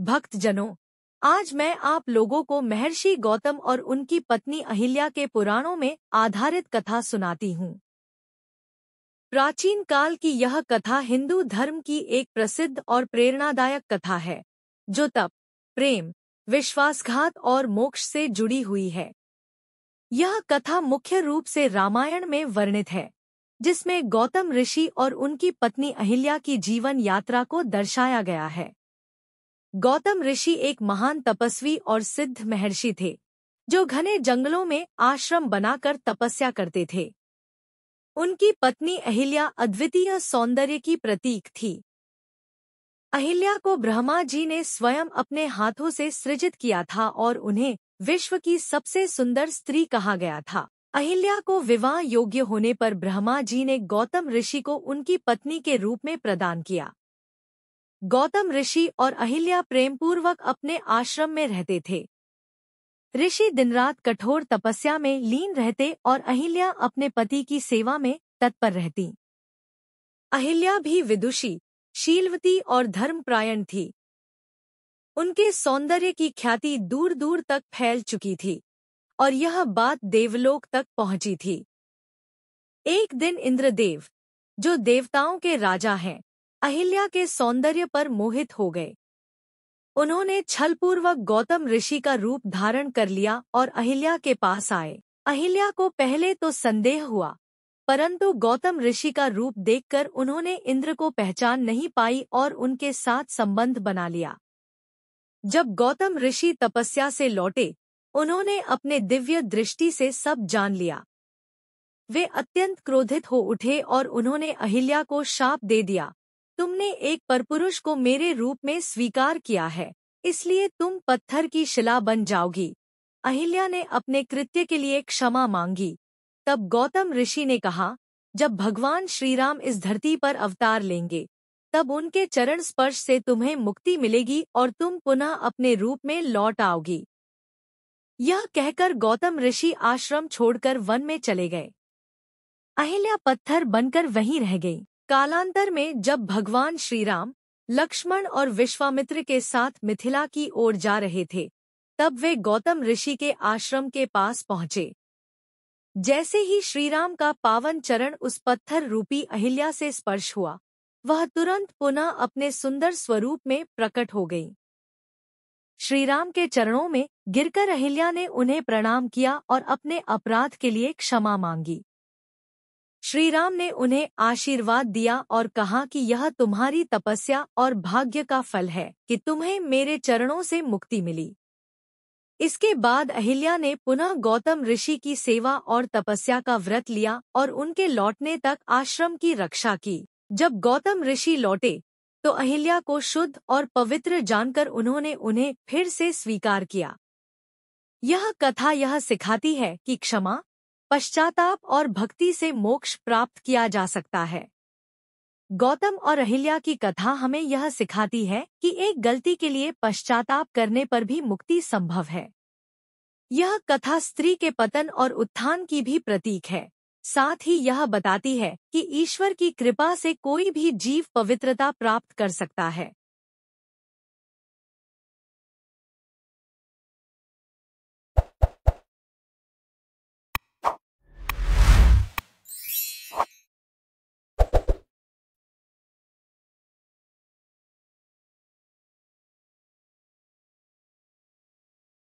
भक्तजनों, आज मैं आप लोगों को महर्षि गौतम और उनकी पत्नी अहिल्या के पुराणों में आधारित कथा सुनाती हूँ। प्राचीन काल की यह कथा हिंदू धर्म की एक प्रसिद्ध और प्रेरणादायक कथा है, जो तप, प्रेम, विश्वासघात और मोक्ष से जुड़ी हुई है। यह कथा मुख्य रूप से रामायण में वर्णित है, जिसमें गौतम ऋषि और उनकी पत्नी अहिल्या की जीवन यात्रा को दर्शाया गया है। गौतम ऋषि एक महान तपस्वी और सिद्ध महर्षि थे, जो घने जंगलों में आश्रम बनाकर तपस्या करते थे। उनकी पत्नी अहिल्या अद्वितीय सौंदर्य की प्रतीक थी। अहिल्या को ब्रह्मा जी ने स्वयं अपने हाथों से सृजित किया था और उन्हें विश्व की सबसे सुंदर स्त्री कहा गया था। अहिल्या को विवाह योग्य होने पर ब्रह्मा जी ने गौतम ऋषि को उनकी पत्नी के रूप में प्रदान किया। गौतम ऋषि और अहिल्या प्रेमपूर्वक अपने आश्रम में रहते थे। ऋषि दिनरात कठोर तपस्या में लीन रहते और अहिल्या अपने पति की सेवा में तत्पर रहती। अहिल्या भी विदुषी, शीलवती और धर्मपरायण थी। उनके सौंदर्य की ख्याति दूर दूर तक फैल चुकी थी और यह बात देवलोक तक पहुंची थी। एक दिन इंद्रदेव, जो देवताओं के राजा हैं, अहिल्या के सौंदर्य पर मोहित हो गए। उन्होंने छलपूर्वक गौतम ऋषि का रूप धारण कर लिया और अहिल्या के पास आए। अहिल्या को पहले तो संदेह हुआ, परंतु गौतम ऋषि का रूप देखकर उन्होंने इंद्र को पहचान नहीं पाई और उनके साथ संबंध बना लिया। जब गौतम ऋषि तपस्या से लौटे, उन्होंने अपने दिव्य दृष्टि से सब जान लिया। वे अत्यंत क्रोधित हो उठे और उन्होंने अहिल्या को शाप दे दिया, तुमने एक परपुरुष को मेरे रूप में स्वीकार किया है, इसलिए तुम पत्थर की शिला बन जाओगी। अहिल्या ने अपने कृत्य के लिए क्षमा मांगी। तब गौतम ऋषि ने कहा, जब भगवान श्रीराम इस धरती पर अवतार लेंगे, तब उनके चरण स्पर्श से तुम्हें मुक्ति मिलेगी और तुम पुनः अपने रूप में लौट आओगी। यह कहकर गौतम ऋषि आश्रम छोड़कर वन में चले गए। अहिल्या पत्थर बनकर वहीं रह गई। कालांतर में जब भगवान श्रीराम, लक्ष्मण और विश्वामित्र के साथ मिथिला की ओर जा रहे थे, तब वे गौतम ऋषि के आश्रम के पास पहुंचे। जैसे ही श्रीराम का पावन चरण उस पत्थर रूपी अहिल्या से स्पर्श हुआ, वह तुरंत पुनः अपने सुंदर स्वरूप में प्रकट हो गई। श्रीराम के चरणों में गिरकर अहिल्या ने उन्हें प्रणाम किया और अपने अपराध के लिए क्षमा मांगी। श्रीराम ने उन्हें आशीर्वाद दिया और कहा कि यह तुम्हारी तपस्या और भाग्य का फल है कि तुम्हें मेरे चरणों से मुक्ति मिली। इसके बाद अहिल्या ने पुनः गौतम ऋषि की सेवा और तपस्या का व्रत लिया और उनके लौटने तक आश्रम की रक्षा की। जब गौतम ऋषि लौटे, तो अहिल्या को शुद्ध और पवित्र जानकर उन्होंने उन्हें फिर से स्वीकार किया। यह कथा यह सिखाती है कि क्षमा, पश्चाताप और भक्ति से मोक्ष प्राप्त किया जा सकता है। गौतम और अहिल्या की कथा हमें यह सिखाती है कि एक गलती के लिए पश्चाताप करने पर भी मुक्ति संभव है। यह कथा स्त्री के पतन और उत्थान की भी प्रतीक है। साथ ही यह बताती है कि ईश्वर की कृपा से कोई भी जीव पवित्रता प्राप्त कर सकता है।